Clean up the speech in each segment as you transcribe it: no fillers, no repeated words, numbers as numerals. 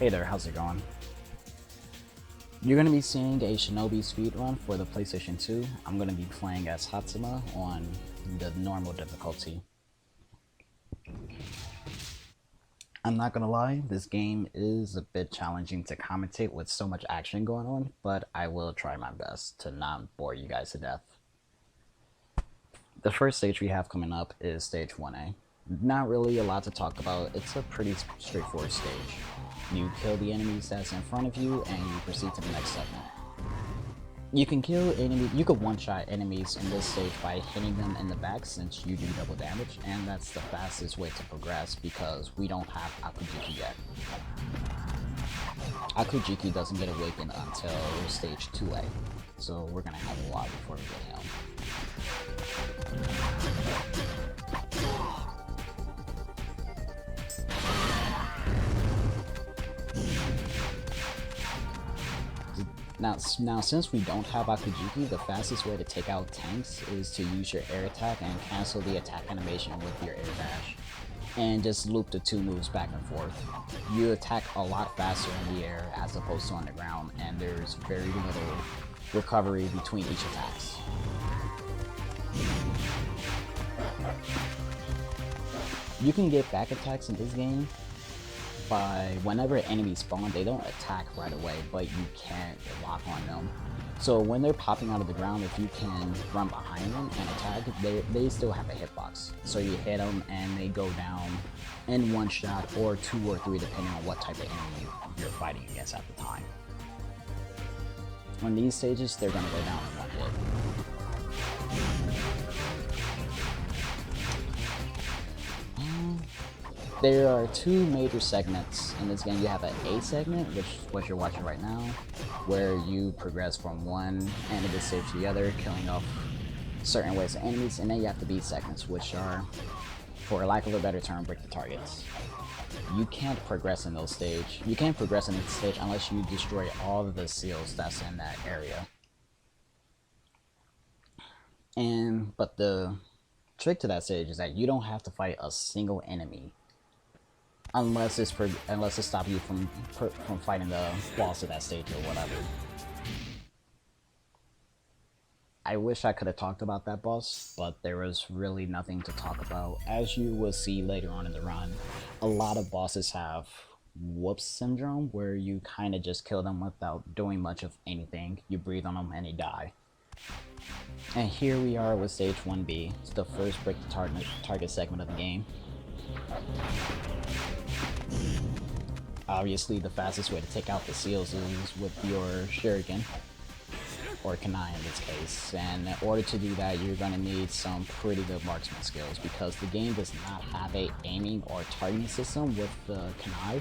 Hey there, how's it going? You're going to be seeing a Shinobi speedrun for the PlayStation 2. I'm going to be playing as Hotsuma on the normal difficulty. I'm not going to lie, this game is a bit challenging to commentate with so much action going on, but I will try my best to not bore you guys to death. The first stage we have coming up is stage 1A. Not really a lot to talk about, it's a pretty straightforward stage. You kill the enemies that's in front of you and you proceed to the next segment. You can one-shot enemies in this stage by hitting them in the back since you do double damage, and that's the fastest way to progress because we don't have Akujiki yet. Akujiki doesn't get awakened until stage 2A, so we're gonna have a while before we get him. Now, since we don't have Akujiki, the fastest way to take out tanks is to use your air attack and cancel the attack animation with your air dash. And just loop the two moves back and forth. You attack a lot faster in the air as opposed to on the ground, and there's very little recovery between each attacks. You can get back attacks in this game by whenever enemies spawn, they don't attack right away, but you can't lock on them. So when they're popping out of the ground, if you can run behind them and attack, they still have a hitbox. So you hit them and they go down in one shot or two or three depending on what type of enemy you're fighting against at the time. On these stages, they're going to go down in one hit. There are two major segments in this game. You have an A segment, which is what you're watching right now, where you progress from one end of the stage to the other, killing off certain waves of enemies, and then you have the B segments, which are, for lack of a better term, break the targets. You can't progress in those stage. You can't progress in this stage unless you destroy all of the seals that's in that area. But the trick to that stage is that you don't have to fight a single enemy unless it stops you from fighting the boss of that stage or whatever. I wish I could have talked about that boss, but there was really nothing to talk about. As you will see later on in the run, a lot of bosses have whoops syndrome, where you kind of just kill them without doing much of anything. You breathe on them and they die. And here we are with stage 1B. It's the first break the target segment of the game. Obviously, the fastest way to take out the seals is with your shuriken, or kunai in this case, and in order to do that, you're going to need some pretty good marksman skills because the game does not have a aiming or targeting system with the kunai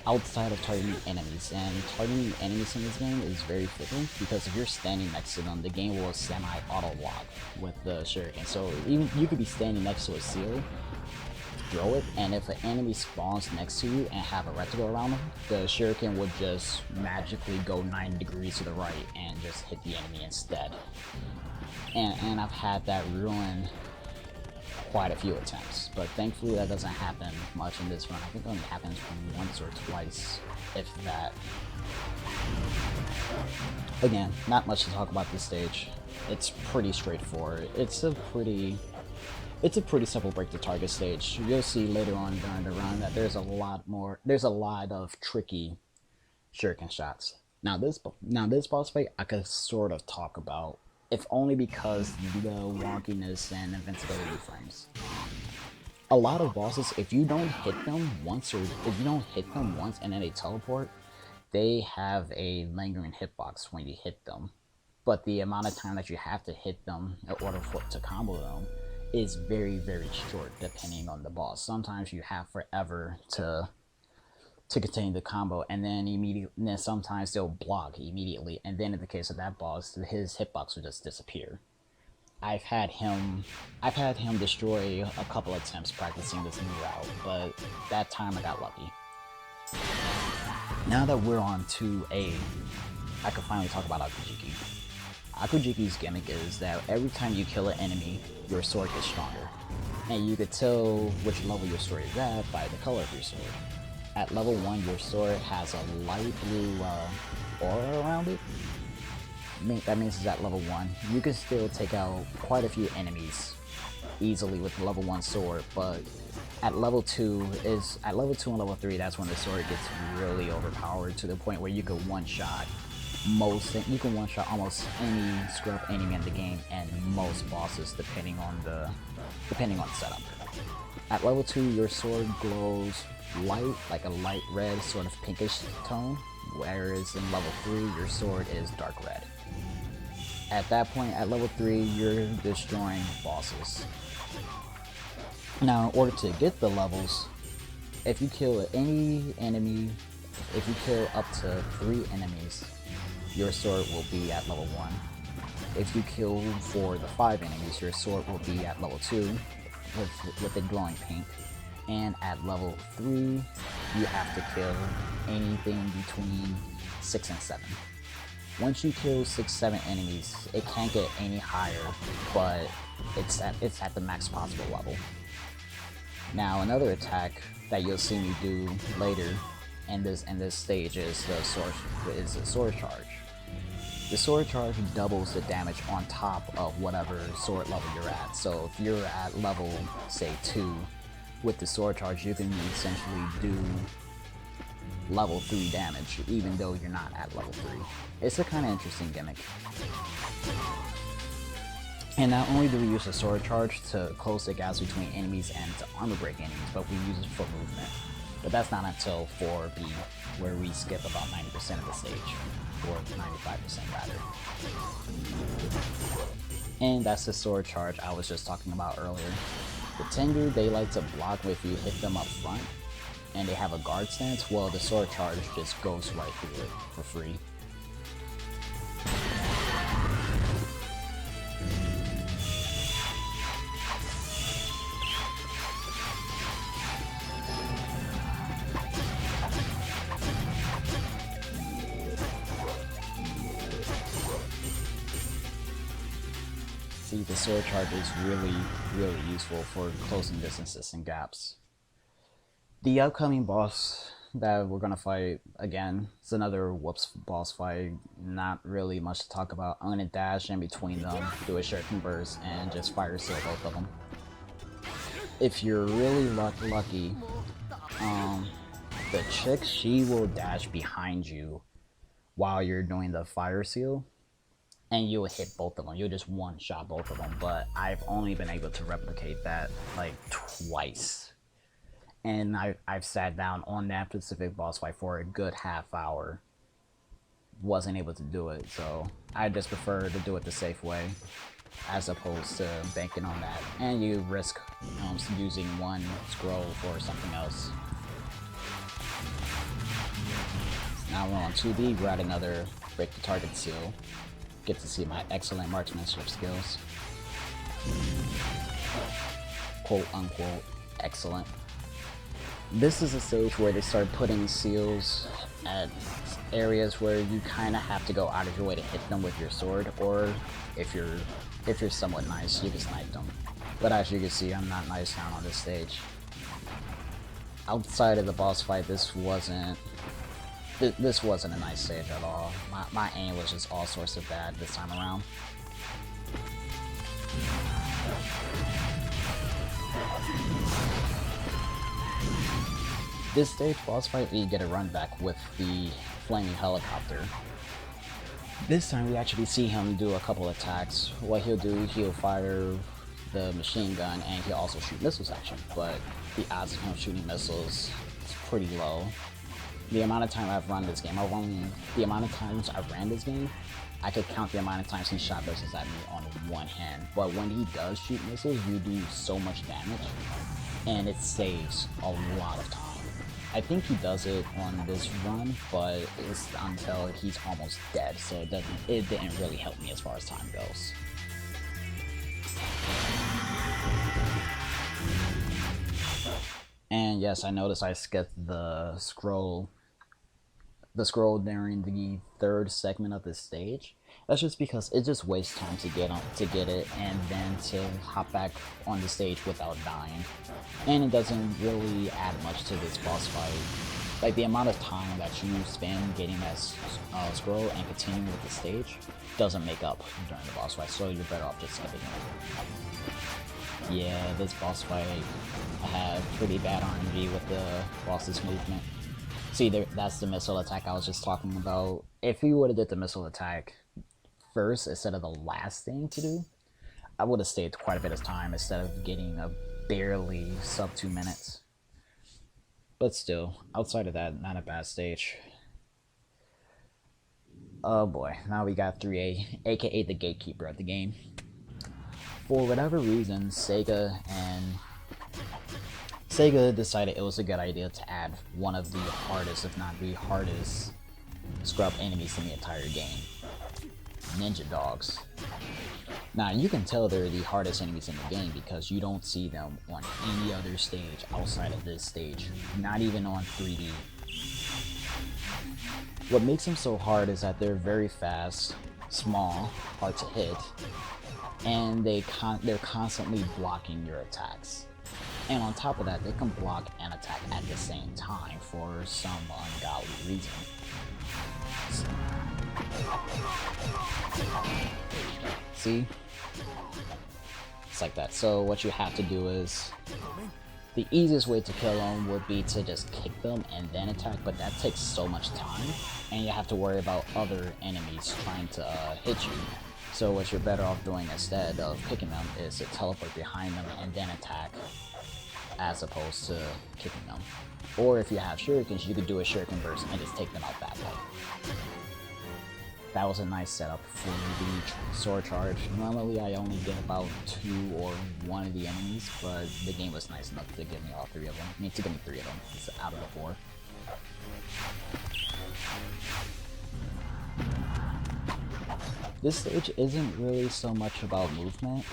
outside of targeting enemies, and targeting enemies in this game is very fickle because if you're standing next to them, the game will semi-auto lock with the shuriken. So even you could be standing next to a seal, throw it, and if an enemy spawns next to you and have a reticle around them, the shuriken would just magically go 90 degrees to the right and just hit the enemy instead. And I've had that ruin quite a few attempts, but thankfully that doesn't happen much in this run. I think it only happens once or twice, if that. Again, not much to talk about this stage. It's pretty straightforward. It's a pretty simple break the target stage. You'll see later on during the run that there's a lot of tricky shuriken shots. Now this boss fight I could sort of talk about, if only because the wonkiness and invincibility frames. A lot of bosses, if you don't hit them once and then they teleport, they have a lingering hitbox when you hit them. But the amount of time that you have to hit them in order to combo them is very, very short depending on the boss. Sometimes you have forever to contain the combo, and then sometimes they'll block immediately, and then in the case of that boss, his hitbox will just disappear. I've had him destroy a couple attempts practicing this new route, but that time I got lucky. Now that we're on 2A, I can finally talk about Akujiki. Akujiki's gimmick is that every time you kill an enemy, your sword gets stronger. And you could tell which level your sword is at by the color of your sword. At level 1, your sword has a light blue aura around it. That means it's at level 1. You can still take out quite a few enemies easily with the level 1 sword, but at level 2 and level 3, that's when the sword gets really overpowered to the point where you can one-shot almost any scrub enemy in the game and most bosses depending on the setup. At level 2, your sword glows light, like a light red, sort of pinkish tone, whereas in level 3, your sword is dark red. At that point, at level 3, you're destroying bosses. Now, in order to get the levels, if you kill any enemy, if you kill up to 3 enemies, your sword will be at level 1. If you kill 4 of the 5 enemies, your sword will be at level 2 with it glowing pink. And at level 3, you have to kill anything between 6 and 7. Once you kill 6-7 enemies, it can't get any higher, but it's at the max possible level. Now, another attack that you'll see me do later in this stage is the sword charge. The sword charge doubles the damage on top of whatever sword level you're at. So if you're at level, say 2, with the sword charge, you can essentially do level 3 damage, even though you're not at level 3. It's a kind of interesting gimmick. And not only do we use the sword charge to close the gaps between enemies and to armor break enemies, but we use it for movement. But that's not until 4B, where we skip about 90% of the stage, or 95% rather. And that's the sword charge I was just talking about earlier. The Tengu, they like to block if you hit them up front, and they have a guard stance. Well, the sword charge just goes right through it for free. See, the sword charge is really useful for closing distances and gaps. The upcoming boss that we're gonna fight again is another whoops boss fight. Not really much to talk about. I'm gonna dash in between them, do a shuriken burst, and just fire seal both of them. If you're really lucky, the chick, she will dash behind you while you're doing the fire seal, and you'll hit both of them. You'll just one-shot both of them, but I've only been able to replicate that like twice. And I've sat down on that specific boss fight for a good half hour. Wasn't able to do it, so I just prefer to do it the safe way as opposed to banking on that. And you risk using one scroll for something else. Now we're on 2B, we're at another break the target seal. Get to see my excellent marksmanship skills. Quote unquote excellent. This is a stage where they start putting seals at areas where you kind of have to go out of your way to hit them with your sword, or if you're somewhat nice, you can snipe them. But as you can see, I'm not nice down on this stage. Outside of the boss fight, this wasn't a nice stage at all. My aim was just all sorts of bad this time around. This stage boss fight, we get a run back with the flaming helicopter. This time we actually see him do a couple attacks. What he'll do, he'll fire the machine gun and he'll also shoot missiles at you, but the odds of him shooting missiles is pretty low. The amount of time I've run this game, the amount of times I ran this game, I could count the amount of times he shot missiles at me on one hand. But when he does shoot missiles, you do so much damage, and it saves a lot of time. I think he does it on this run, but it's until he's almost dead, so it didn't really help me as far as time goes. And yes, I noticed I skipped the scroll during the third segment of this stage. That's just because it just wastes time to get it and then to hop back on the stage without dying. And it doesn't really add much to this boss fight. Like the amount of time that you spend getting that scroll and continuing with the stage doesn't make up during the boss fight, so you're better off just skipping it. Yeah, this boss fight had pretty bad RNG with the boss's movement. See, that's the missile attack I was just talking about. If you would have did the missile attack first instead of the last thing to do, I would have saved quite a bit of time instead of getting a barely sub 2 minutes. But still, outside of that, not a bad stage. Oh boy, now we got 3A, aka the gatekeeper of the game. For whatever reason, Sega decided it was a good idea to add one of the hardest, if not the hardest, scrub enemies in the entire game. Ninja dogs. Now, you can tell they're the hardest enemies in the game because you don't see them on any other stage outside of this stage, not even on 3D. What makes them so hard is that they're very fast, small, hard to hit, and they're constantly blocking your attacks. And on top of that, they can block and attack at the same time for some ungodly reason. See? It's like that. So what you have to do is, the easiest way to kill them would be to just kick them and then attack, but that takes so much time, and you have to worry about other enemies trying to hit you. So what you're better off doing instead of kicking them is to teleport behind them and then attack, as opposed to kicking them. Or if you have shurikens, you could do a shuriken burst and just take them out that way. That was a nice setup for the sword charge. Normally I only get about 2 or 1 of the enemies, but the game was nice enough to give me all 3 of them. I mean, to give me 3 of them out of the 4. This stage isn't really so much about movement.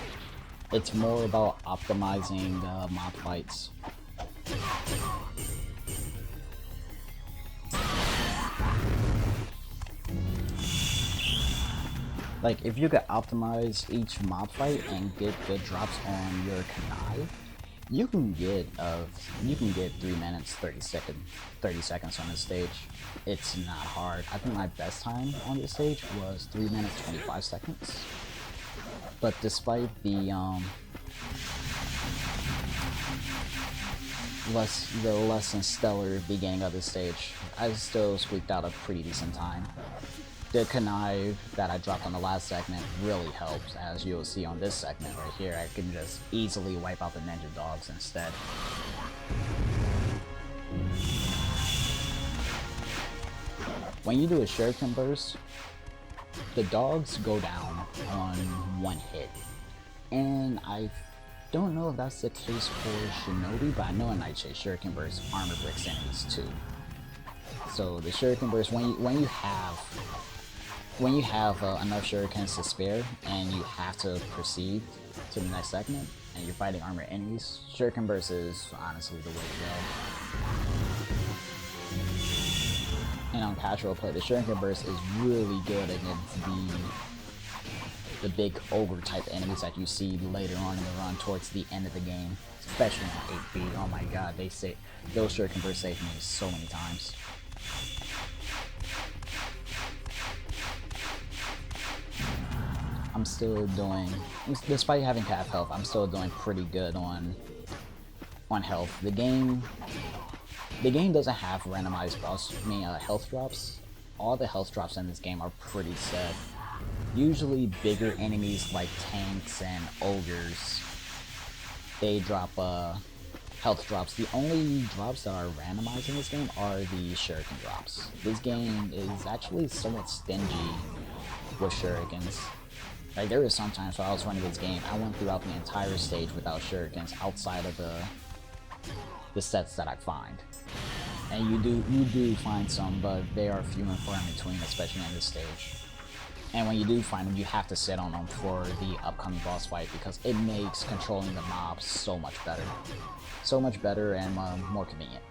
It's more about optimizing mob fights. Like, if you could optimize each mob fight and get good drops on your kunai, you can get 3 minutes 30 seconds on this stage. It's not hard. I think my best time on this stage was 3 minutes 25 seconds. But despite the less than stellar beginning of the stage, I still squeaked out a pretty decent time. The kunai that I dropped on the last segment really helps, as you'll see on this segment right here. I can just easily wipe out the ninja dogs instead. When you do a shuriken burst, the dogs go down on 1 hit. And I don't know if that's the case for Shinobi, but I know in Nightshade shuriken burst armor bricks enemies too. So the shuriken burst, when you have enough shurikens to spare and you have to proceed to the next segment and you're fighting armored enemies, shuriken burst is honestly the way to go. And on casual play, the shuriken burst is really good against the big ogre type enemies that you see later on in the run towards the end of the game, especially on 8B. Oh my god, those shuriken bursts saved me so many times. I'm still doing, despite having half health, I'm still doing pretty good on health. The game doesn't have randomized health drops. All the health drops in this game are pretty set. Usually bigger enemies like tanks and ogres, they drop health drops. The only drops that are randomized in this game are the shuriken drops. This game is actually somewhat stingy with shurikens. Like, there was some times while I was running this game, I went throughout the entire stage without shurikens outside of the sets that I find. And you do find some, but they are few and far in between, especially in this stage. And when you do find them, you have to sit on them for the upcoming boss fight because it makes controlling the mobs so much better. So much better and more convenient.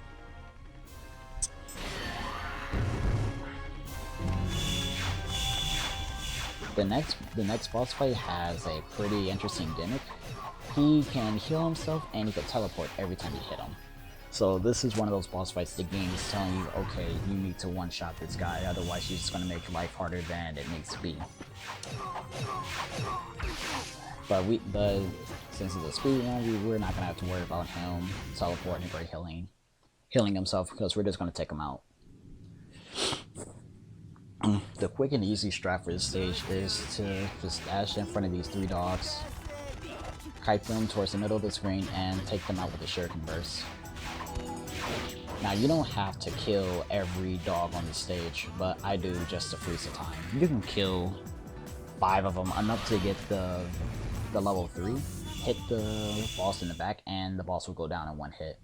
The next boss fight has a pretty interesting gimmick. He can heal himself and he can teleport every time you hit him. So this is one of those boss fights the game is telling you, okay, you need to one-shot this guy, otherwise you're just going to make life harder than it needs to be. But since it's a speedrun, we're not going to have to worry about him teleporting or healing himself, because we're just going to take him out. The quick and easy strat for this stage is to just dash in front of these 3 dogs, kite them towards the middle of the screen, and take them out with a shuriken burst. Now, you don't have to kill every dog on the stage, but I do just to freeze the time. You can kill 5 of them, enough to get the level 3, hit the boss in the back, and the boss will go down in 1 hit.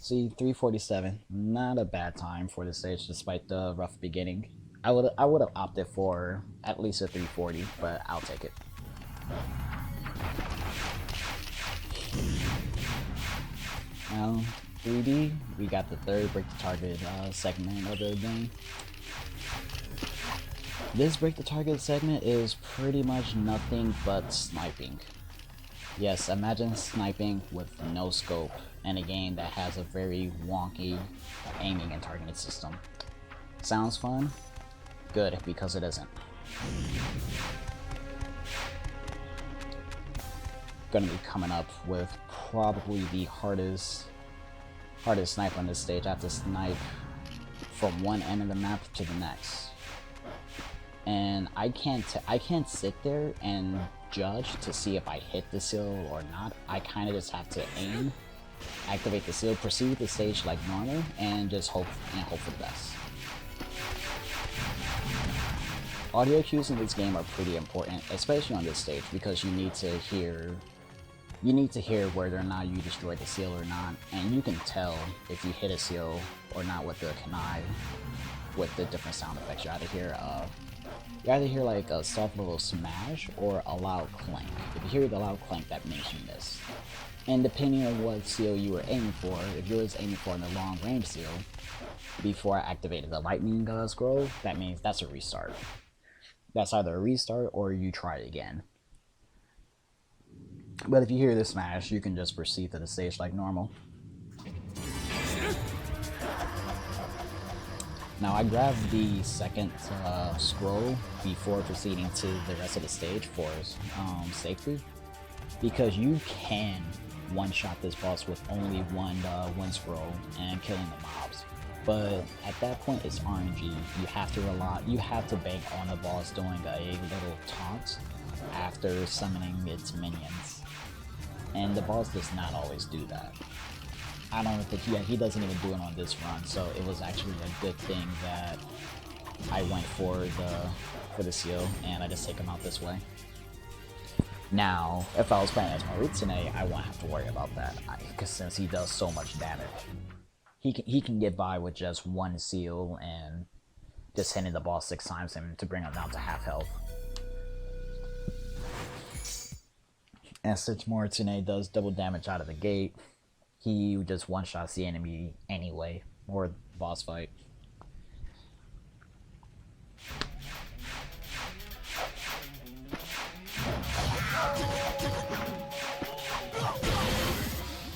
See, 347, not a bad time for the stage despite the rough beginning. I would have opted for at least a 340, but I'll take it. Now, 3D, we got the third break the target segment of the game. This break the target segment is pretty much nothing but sniping. Yes, imagine sniping with no scope in a game that has a very wonky aiming and targeting system. Sounds fun? Good, because it isn't. Gonna be coming up with probably the hardest snipe on this stage. I have to snipe from one end of the map to the next, and I can't sit there and judge to see if I hit the seal or not. I kind of just have to aim, activate the seal, proceed the stage like normal, and just hope for the best. Audio cues in this game are pretty important, especially on this stage, because you need to hear whether or not you destroyed the seal or not, and you can tell if you hit a seal or not with the kunai, with the different sound effects. You either hear like a soft little smash or a loud clank. If you hear the loud clank, that means you missed. And depending on what seal you were aiming for, if you were aiming for the long range seal, before I activated the lightning scroll, that means that's a restart. That's either a restart or you try it again. But if you hear the smash, you can just proceed to the stage like normal. Now, I grabbed the second scroll before proceeding to the rest of the stage for safety, because you can one-shot this boss with only one scroll and killing the mobs. But at that point, it's RNG. You have to bank on the boss doing a little taunt after summoning its minions, and the boss does not always do that. I don't think he doesn't even do it on this run, so it was actually a good thing that I went for the seal and I just take him out this way. Now, if I was playing as Maritsune, I won't have to worry about that, because since he does so much damage, he can get by with just one seal and just hitting the boss 6 times and to bring him down to half health. And since Maritsune does double damage out of the gate, he just one-shots the enemy anyway, or boss fight.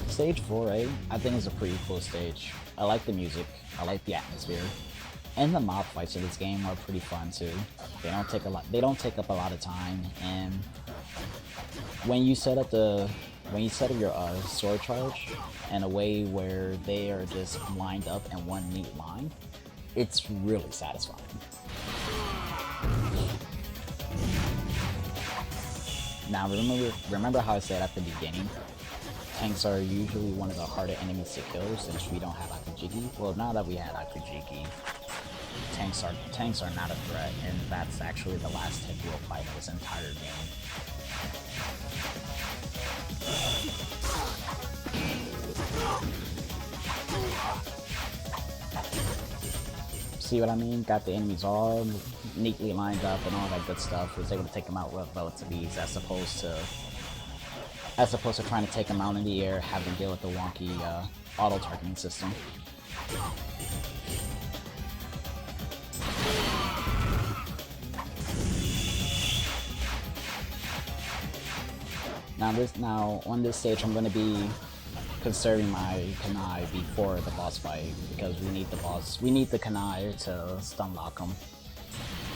Stage 4A, I think, is a pretty cool stage. I like the music, I like the atmosphere, and the mob fights in this game are pretty fun too. They don't take up a lot of time, and when you set up your sword charge in a way where they are just lined up in one neat line, it's really satisfying. Now remember how I said at the beginning, tanks are usually one of the harder enemies to kill since we don't have Akujiki? Well, now that we had Akujiki, tanks are not a threat, and that's actually the last tank we'll fight in this entire game. See what I mean? Got the enemies all neatly lined up and all that good stuff. Was able to take them out with relative ease, as opposed to trying to take them out in the air, having to deal with the wonky auto targeting system. Now on this stage, I'm gonna be conserving my Kanai before the boss fight because we need the Kanai to stun lock him.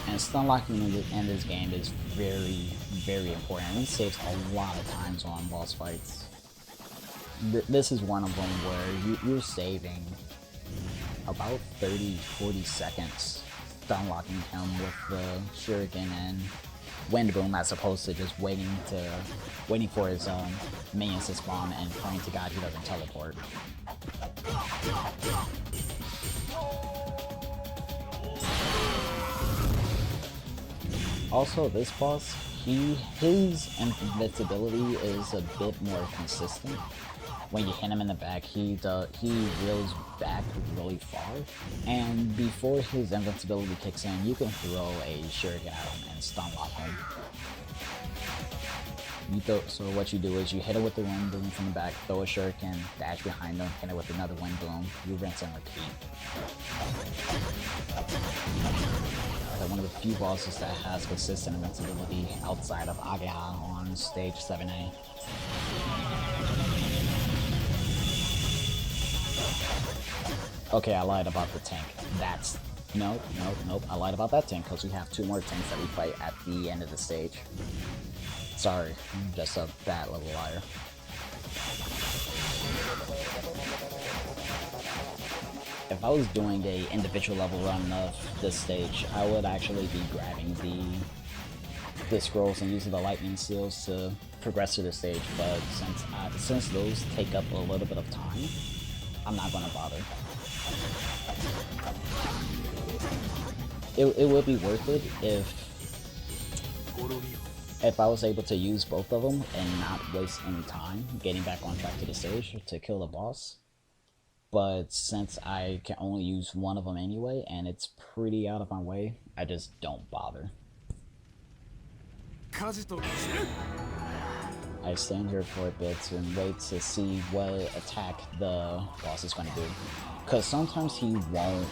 And stun locking in this game is very, very important. It saves a lot of times on boss fights. This is one of them where you're saving about 30-40 seconds stun locking him with the shuriken and wind boom as opposed to just waiting for his minions to spawn and praying to God he doesn't teleport. Also, this boss, his invincibility is a bit more consistent. When you hit him in the back, he reels back really far, and before his invincibility kicks in, you can throw a shuriken at him and stun lock him. So what you do is you hit it with the wind boom from the back, throw a shuriken, dash behind him, hit it with another wind boom, you rinse and repeat. Like one of the few bosses that has consistent invincibility outside of Ageha on stage 7A. Okay, I lied about the tank. Nope, I lied about that tank because we have 2 more tanks that we fight at the end of the stage. Sorry, I'm just a bad little liar. If I was doing a individual level run of this stage, I would actually be grabbing the scrolls and using the lightning seals to progress through the stage, but since those take up a little bit of time, I'm not gonna bother. It would be worth it if I was able to use both of them and not waste any time getting back on track to the stage to kill the boss. But since I can only use one of them anyway, and it's pretty out of my way, I just don't bother. I stand here for a bit and wait to see what attack the boss is going to do. Because sometimes he won't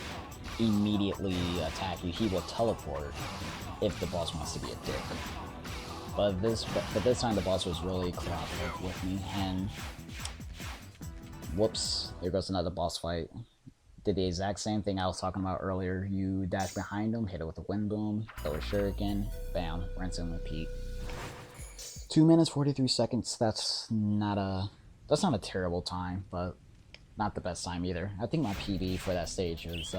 immediately attack you, he will teleport if the boss wants to be a dick. But this time the boss was really cooperative with me, and whoops, there goes another boss fight. Did the exact same thing I was talking about earlier. You dash behind him, hit it with a wind boom, throw a shuriken, bam, rinse and repeat. 2 minutes 43 seconds. That's not a terrible time, but not the best time either. I think my PB for that stage is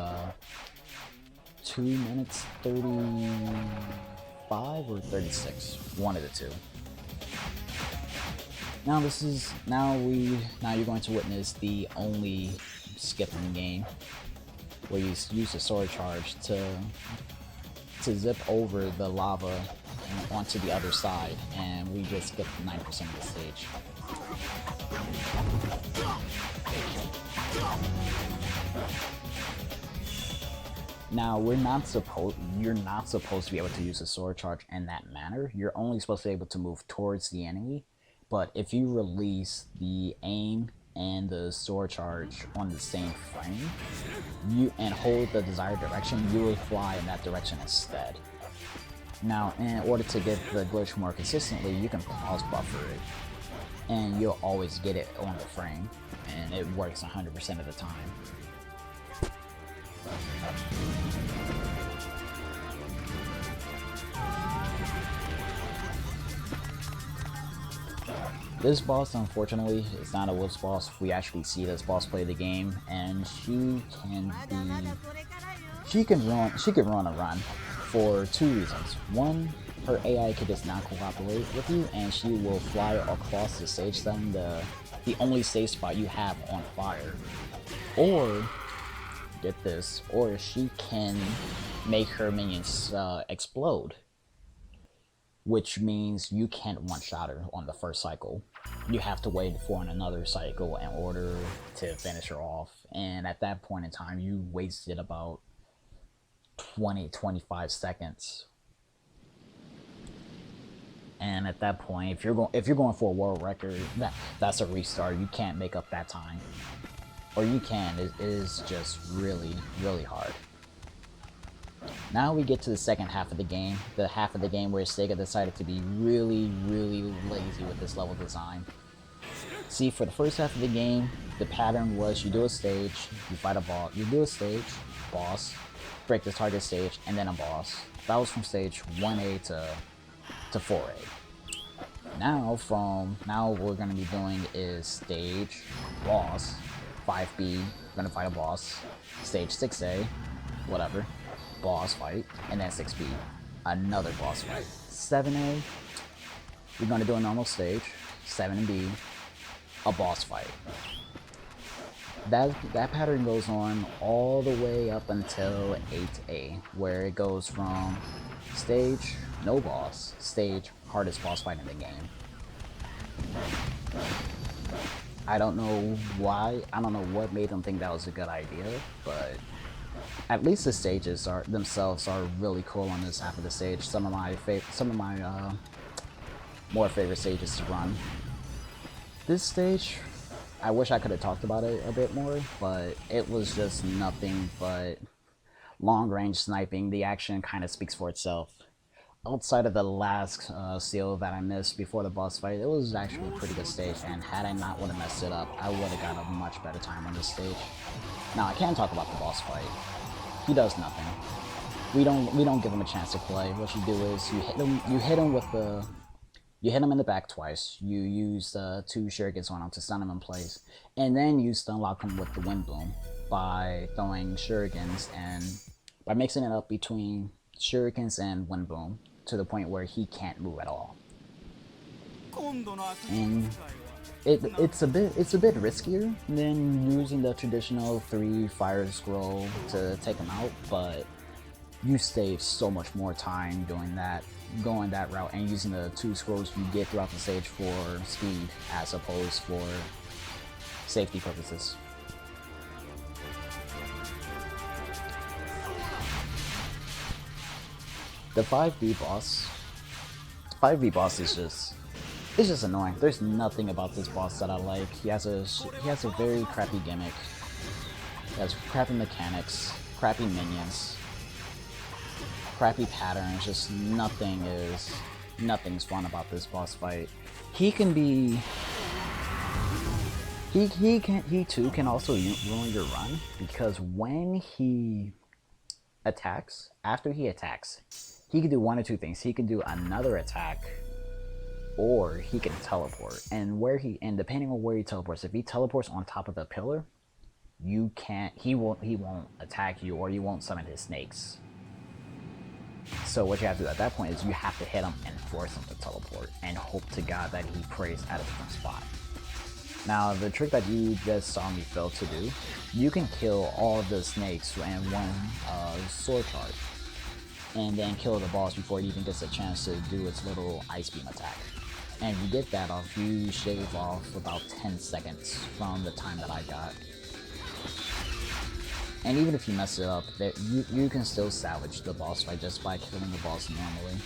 2 minutes 35 or 36, one of the two. Now you're going to witness the only skip in the game, where you use a sword charge to zip over the lava and onto the other side, and we just skipped 90% of the stage. Now you're not supposed to be able to use a sword charge in that manner. You're only supposed to be able to move towards the enemy. But if you release the aim and the sword charge on the same frame, and hold the desired direction, you will fly in that direction instead. Now, in order to get the glitch more consistently, you can pause buffer it, and you'll always get it on the frame, and it works 100% of the time. This boss, unfortunately, is not a Wolf's boss. We actually see this boss play the game, and she can run a run for 2 reasons. One, her AI could just not cooperate with you, and she will fly across the stage, setting the only safe spot you have on fire. Or, get this, or she can make her minions explode, which means you can't one-shot her on the first cycle. You have to wait for another cycle in order to finish her off, and at that point in time, you wasted about 20-25 seconds. And at that point, if you're going for a world record, that's a restart. You can't make up that time, or you can. It is just really, really hard. Now we get to the second half of the game, the half of the game where Sega decided to be really, really lazy with this level design. See, for the first half of the game, the pattern was you do a stage, you fight a boss, you do a stage, boss, break the target stage, and then a boss. That was from stage 1A to 4A. Now what we're gonna be doing is stage, boss, 5B, we're gonna fight a boss, stage 6A, whatever, boss fight, and then 6B, another boss fight. 7A, we're gonna do a normal stage, 7B, a boss fight. That pattern goes on all the way up until 8A, where it goes from stage, no boss, stage, hardest boss fight in the game. I don't know why, I don't know what made them think that was a good idea, but at least the stages themselves are really cool on this half of the stage. Some of my more favorite stages to run. This stage, I wish I could have talked about it a bit more, but it was just nothing but long-range sniping. The action kind of speaks for itself. Outside of the last seal that I missed before the boss fight, it was actually a pretty good stage, and had I not would have messed it up, I would have got a much better time on this stage. Now, I can talk about the boss fight. He does nothing. We don't give him a chance to play. What you do is you hit him in the back twice. You use 2 shurikens on him to stun him in place, and then you stun lock him with the wind boom by throwing shurikens and by mixing it up between shurikens and wind boom to the point where he can't move at all. And it's a bit riskier than using the traditional 3 fire scroll to take him out, but you save so much more time doing that, going that route, and using the 2 scrolls you get throughout the stage for speed as opposed for safety purposes. The 5B boss is just annoying. There's nothing about this boss that I like. He has a very crappy gimmick. He has crappy mechanics, crappy minions, crappy patterns. Just nothing's fun about this boss fight. He too can also ruin your run, because when he attacks, after he attacks, he can do one or two things. He can do another attack, or he can teleport. And depending on where he teleports, if he teleports on top of the pillar, he won't attack you, or you won't summon his snakes. So what you have to do at that point is you have to hit him and force him to teleport, and hope to God that he prays at a different spot. Now, the trick that you just saw me fail to do, you can kill all of the snakes in one sword charge, and then kill the boss before it even gets a chance to do its little ice beam attack. And you get that off, you shave off about 10 seconds from the time that I got. And even if you mess it up, you can still salvage the boss fight just by killing the boss normally.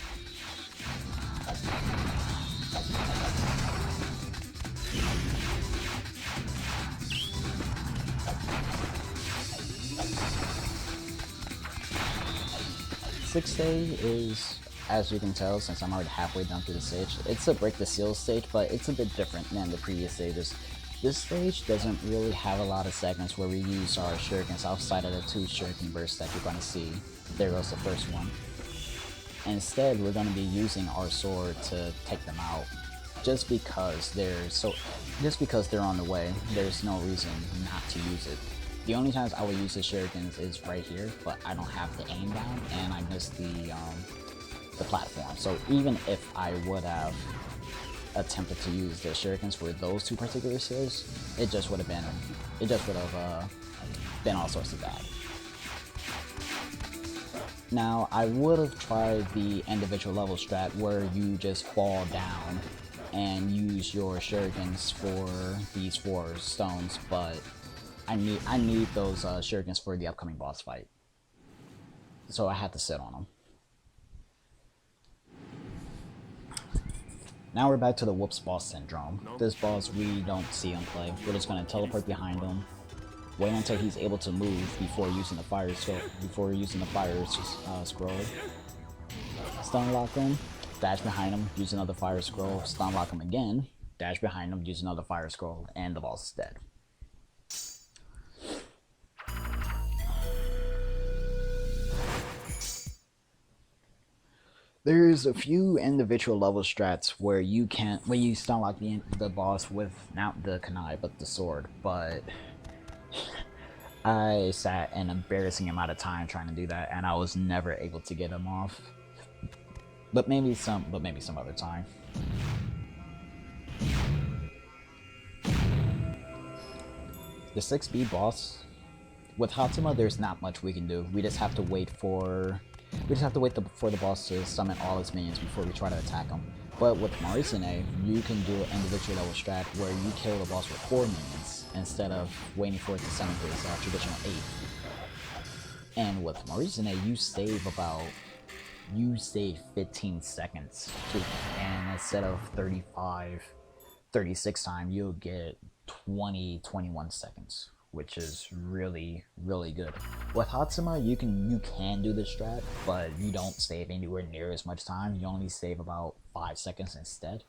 Sixth day is, as you can tell, since I'm already halfway done through the stage, it's a break the seal stage, but it's a bit different than the previous stages. This stage doesn't really have a lot of segments where we use our shurikens outside of the 2 shuriken bursts that you're going to see. There goes the first one. Instead, we're going to be using our sword to take them out. Just because they're on the way, there's no reason not to use it. The only times I would use the shurikens is right here, but I don't have the aim down, and I missed the platform. So even if I would have attempted to use the shurikens for those 2 particular seals, it just would have been all sorts of bad. Now, I would have tried the individual level strat where you just fall down and use your shurikens for these 4 stones, but I need those shurikens for the upcoming boss fight, so I had to sit on them. Now we're back to the whoops boss syndrome. This boss, we don't see him play. We're just going to teleport behind him, Wait until he's able to move before using the fire scroll. Stun lock him, dash behind him, use another fire scroll, stun lock him again, dash behind him, use another fire scroll, and the boss is dead. There's a few individual level strats where you stun lock the boss with not the kunai but the sword, but I sat an embarrassing amount of time trying to do that, and I was never able to get him off. But maybe some other time. The 6B boss with Hotsuma, there's not much we can do. We just have to wait for the boss to summon all his minions before we try to attack him. But with Marisune, you can do an individual level strat where you kill the boss with 4 minions instead of waiting for it to summon his traditional 8. And with Marisune, you save 15 seconds and instead of 36 time, you'll get 21 seconds, which is really good. With Hotsuma, you can do the strat, but you don't save anywhere near as much time. You only save about 5 seconds instead,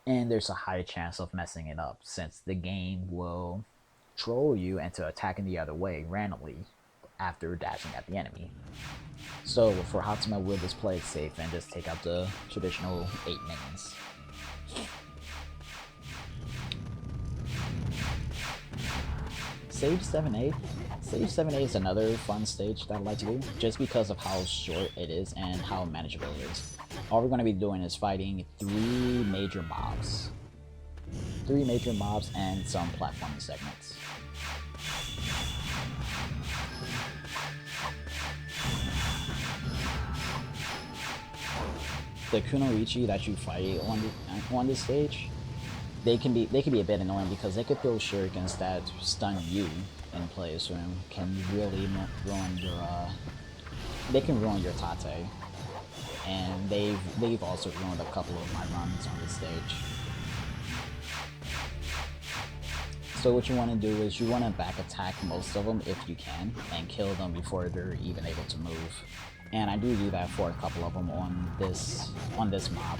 and there's a high chance of messing it up since the game will troll you into attacking the other way randomly after dashing at the enemy. So for Hotsuma, we'll just play it safe and just take out the traditional 8 minions. Save 7A. Save 7A is another fun stage that I like to do, just because of how short it is and how manageable it is. All we're going to be doing is fighting 3 major mobs. 3 major mobs and some platforming segments. The Kunoichi that you fight on this stage, they can be a bit annoying because they could throw shurikens that stun you in place and can really ruin your tate. And they've also ruined a couple of my runs on this stage. So what you want to do is you want to back attack most of them if you can and kill them before they're even able to move. And I do that for a couple of them on this mob.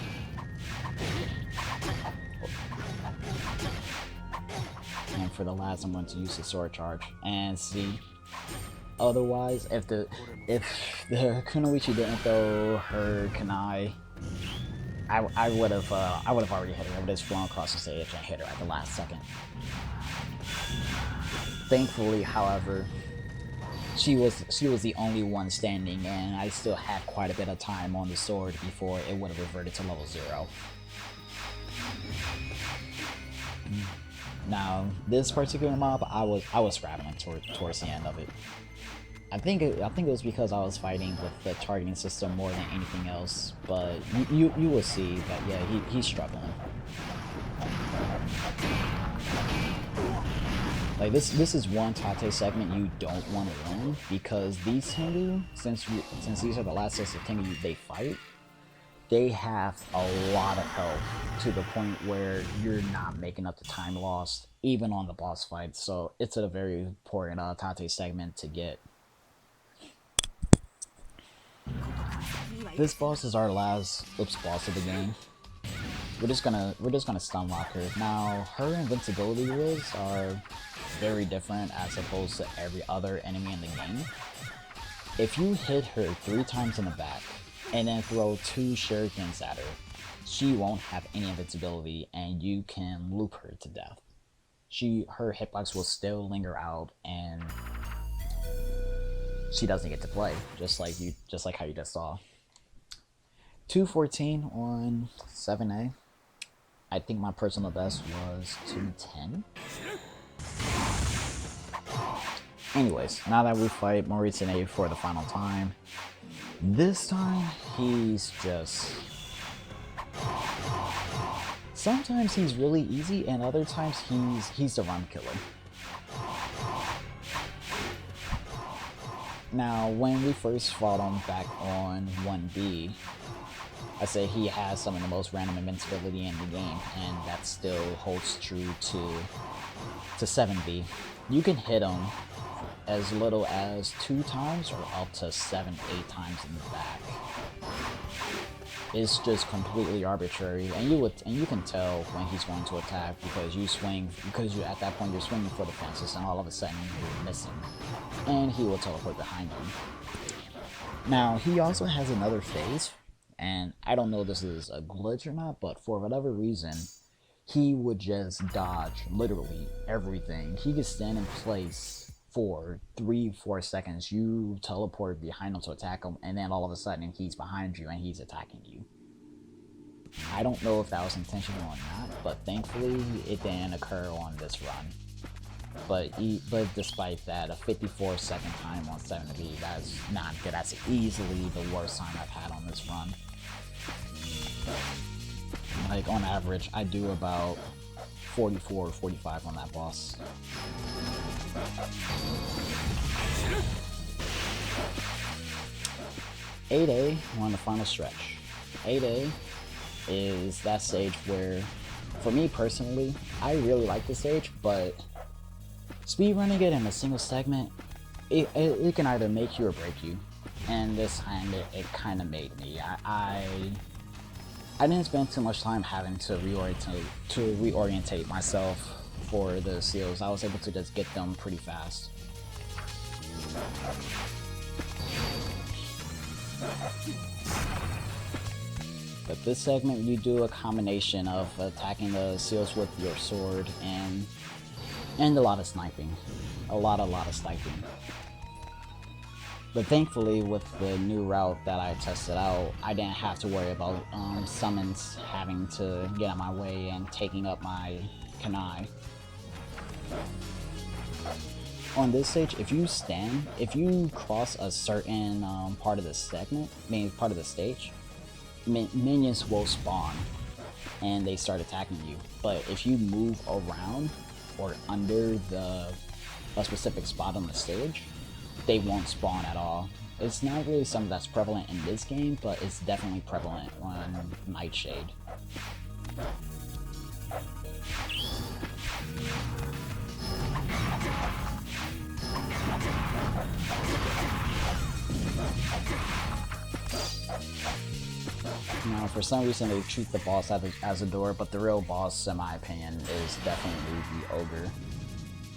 And for the last, I'm going to use the sword charge and see. Otherwise, if the Kunoichi didn't throw her kunai, I would have already hit her. I would have flown across the stage and hit her at the last second. Thankfully, however, she was the only one standing, and I still had quite a bit of time on the sword before it would have reverted to level 0. Now, this particular mob, I was scrabbling towards the end of it. I think it was because I was fighting with the targeting system more than anything else, but you will see that yeah, he's struggling. Like this is one tate segment you don't want to ruin, because these Tengu, since these are the last sets of Tengu they fight, they have a lot of health to the point where you're not making up the time lost even on the boss fight. So it's a very important tate segment to get. This boss is our last boss of the game. We're just gonna stun lock her. Now her invincibility rules are very different as opposed to every other enemy in the game. If you hit her 3 times in the back and then throw 2 shurikens at her, she won't have any invincibility and you can loop her to death. Her hitbox will still linger out and she doesn't get to play, just like how you just saw. 214 on 7A. I think my personal best was 210. Anyways, now that we fight Moritsune for the final time, this time he's just... Sometimes he's really easy, and other times he's the run killer. Now, when we first fought him back on 1B, I say he has some of the most random invincibility in the game, and that still holds true to 7B. You can hit him as little as 2 times or up to 7, 8 times in the back. It's just completely arbitrary, and you can tell when he's going to attack because you at that point you're swinging for the fences, and all of a sudden you're missing, and he will teleport behind you. Now he also has another phase, and I don't know if this is a glitch or not, but for whatever reason, he would just dodge literally everything. He could stand in place for 3-4 seconds, you teleport behind him to attack him, and then all of a sudden he's behind you and he's attacking you. I don't know if that was intentional or not, but thankfully it didn't occur on this run. But despite that, a 54-second time on 7B, that's not good. That's easily the worst time I've had on this run. Like, on average, I do about 44 or 45 on that boss. "8A", we're on the final stretch. 8A is that stage where, for me personally, I really like this stage, but speedrunning it in a single segment, it can either make you or break you. And this time, it kind of made me. I didn't spend too much time having to reorientate myself for the seals. I was able to just get them pretty fast. But this segment, you do a combination of attacking the seals with your sword and a lot of sniping. A lot of sniping. But thankfully, with the new route that I tested out, I didn't have to worry about summons having to get out my way and taking up my kunai. On this stage, if you cross a certain part of the segment, part of the stage, minions will spawn and they start attacking you. But if you move around or under a specific spot on the stage, they won't spawn at all. It's not really something that's prevalent in this game, but it's definitely prevalent on Nightshade. Now, for some reason, they treat the boss as a door, but the real boss, in my opinion, is definitely the Ogre.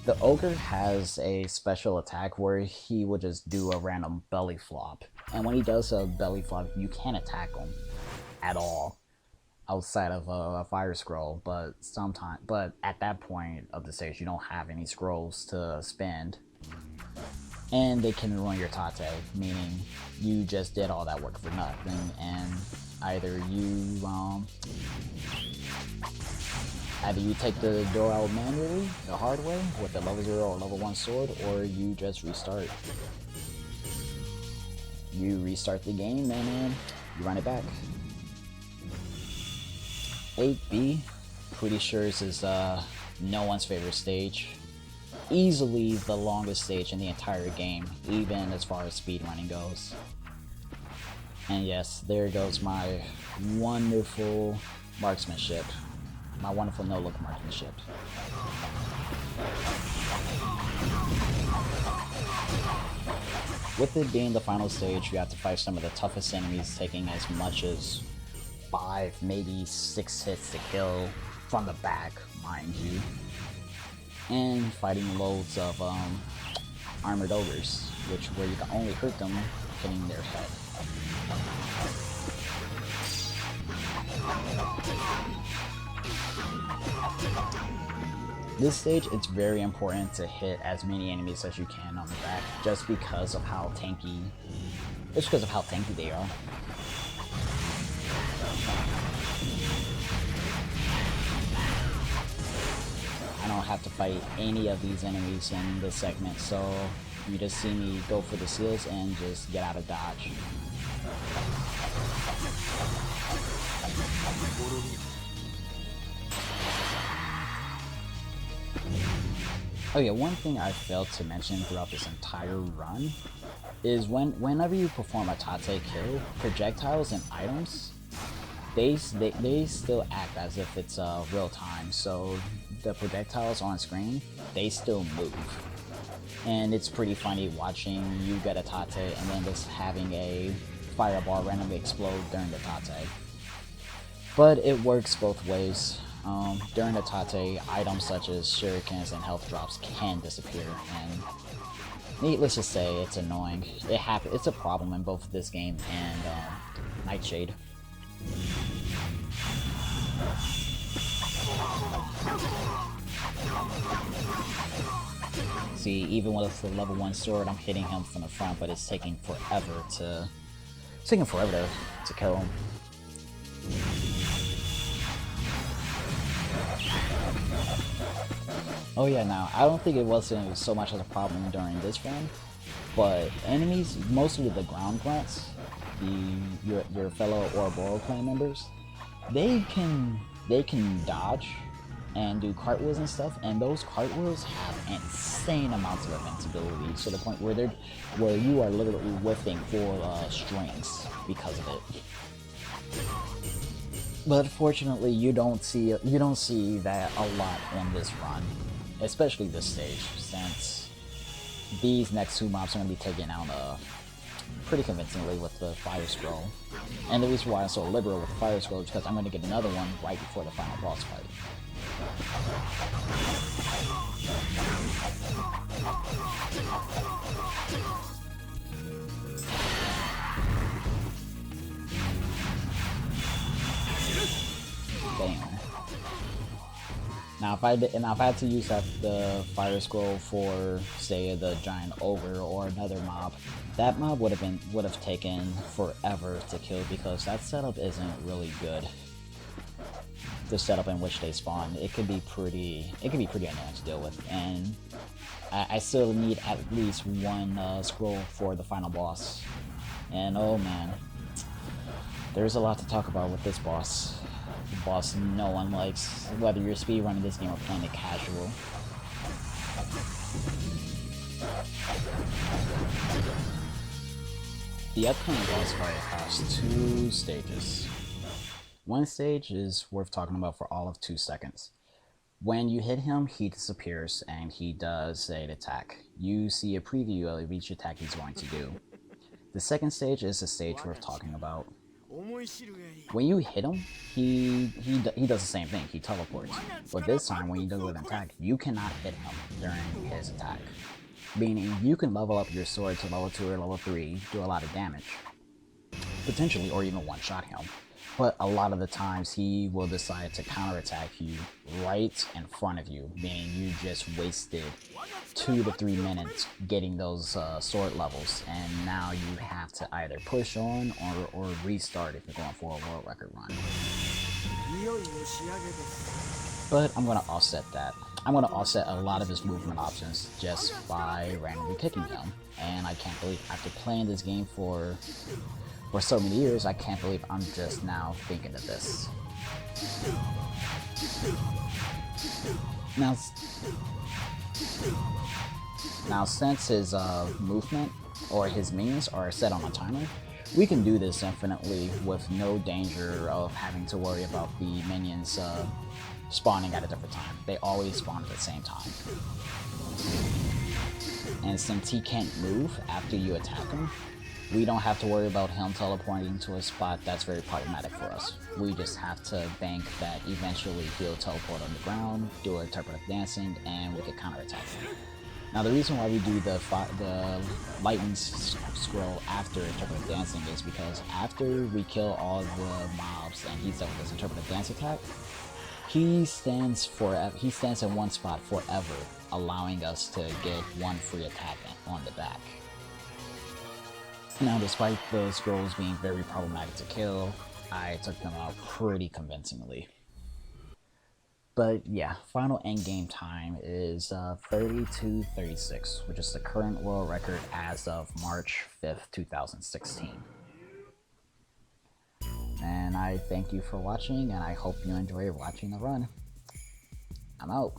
The Ogre has a special attack where he will just do a random belly flop. And when he does a belly flop, you can't attack him at all outside of a fire scroll. But at that point of the stage, you don't have any scrolls to spend. And they can ruin your Tate, meaning you just did all that work for nothing, and either you take the door out manually, the hard way, with a level 0 or level 1 sword, or you just restart. You restart the game and you run it back. 8B, pretty sure this is no one's favorite stage. Easily the longest stage in the entire game, even as far as speedrunning goes. And yes, there goes my wonderful marksmanship. My wonderful no-look marksmanship. With it being the final stage, you have to fight some of the toughest enemies, taking as much as 5, maybe 6 hits to kill from the back, mind you. And fighting loads of armored ogres, where you can only hurt them hitting their head. This stage, it's very important to hit as many enemies as you can on the back, just because of how tanky they are. I don't have to fight any of these enemies in this segment, so you just see me go for the seals and just get out of dodge. Oh yeah, one thing I failed to mention throughout this entire run is whenever you perform a Tate kill, projectiles and items, they still act as if it's real time, so the projectiles on screen, they still move. And it's pretty funny watching you get a Tate and then just having a fireball randomly explode during the Tate. But it works both ways. During the Tate, items such as shurikens and health drops can disappear, and needless to say, it's annoying. It's a problem in both this game and Nightshade. See, even with the level 1 sword, I'm hitting him from the front, but it's taking forever to kill him. Oh yeah, now, I don't think it wasn't so much of a problem during this run, but enemies, mostly the ground grunts, your fellow Ouroboros clan members, they can dodge and do cartwheels and stuff, and those cartwheels have insane amounts of invincibility to the point where you are literally whiffing for strings because of it. But fortunately, you don't see that a lot in this run, especially this stage, since these next 2 mobs are going to be taken out pretty convincingly with the Fire Scroll. And the reason why I'm so liberal with the Fire Scroll is because I'm going to get another one right before the final boss fight. Damn. Now, if I had to use the Fire Scroll for, say, the giant ogre or another mob, that mob would have taken forever to kill because that setup isn't really good. The setup in which they spawn, it could be pretty annoying to deal with, and I still need at least 1 scroll for the final boss. And oh man, there's a lot to talk about with this boss. The boss no one likes, whether you're speedrunning this game or playing it casual. The upcoming boss fight has 2 stages. One stage is worth talking about for all of 2 seconds. When you hit him, he disappears and he does an attack. You see a preview of each attack he's going to do. The second stage is a stage worth talking about. When you hit him, he does the same thing, he teleports. But this time, when you do an attack, you cannot hit him during his attack. Meaning, you can level up your sword to level 2 or level 3, do a lot of damage. Potentially, or even one-shot him. But a lot of the times, he will decide to counterattack you right in front of you, meaning you just wasted 2 to 3 minutes getting those sword levels, and now you have to either push on or restart if you're going for a world record run. But I'm going to offset that. I'm going to offset a lot of his movement options just by randomly kicking him, and I can't believe after playing this game for so many years, I can't believe I'm just now thinking of this. Now since his movement or his minions are set on a timer, we can do this infinitely with no danger of having to worry about the minions spawning at a different time. They always spawn at the same time. And since he can't move after you attack him, we don't have to worry about him teleporting to a spot that's very problematic for us. We just have to bank that eventually he'll teleport on the ground, do interpretive dancing, and we can counterattack him. Now the reason why we do the lightning scroll after interpretive dancing is because after we kill all the mobs and he's done with his interpretive dance attack, he stands in one spot forever, allowing us to get 1 free attack on the back. Now, despite the scrolls being very problematic to kill, I took them out pretty convincingly. But yeah, final endgame time is 32:36, which is the current world record as of March 5th, 2016. And I thank you for watching, and I hope you enjoy watching the run. I'm out.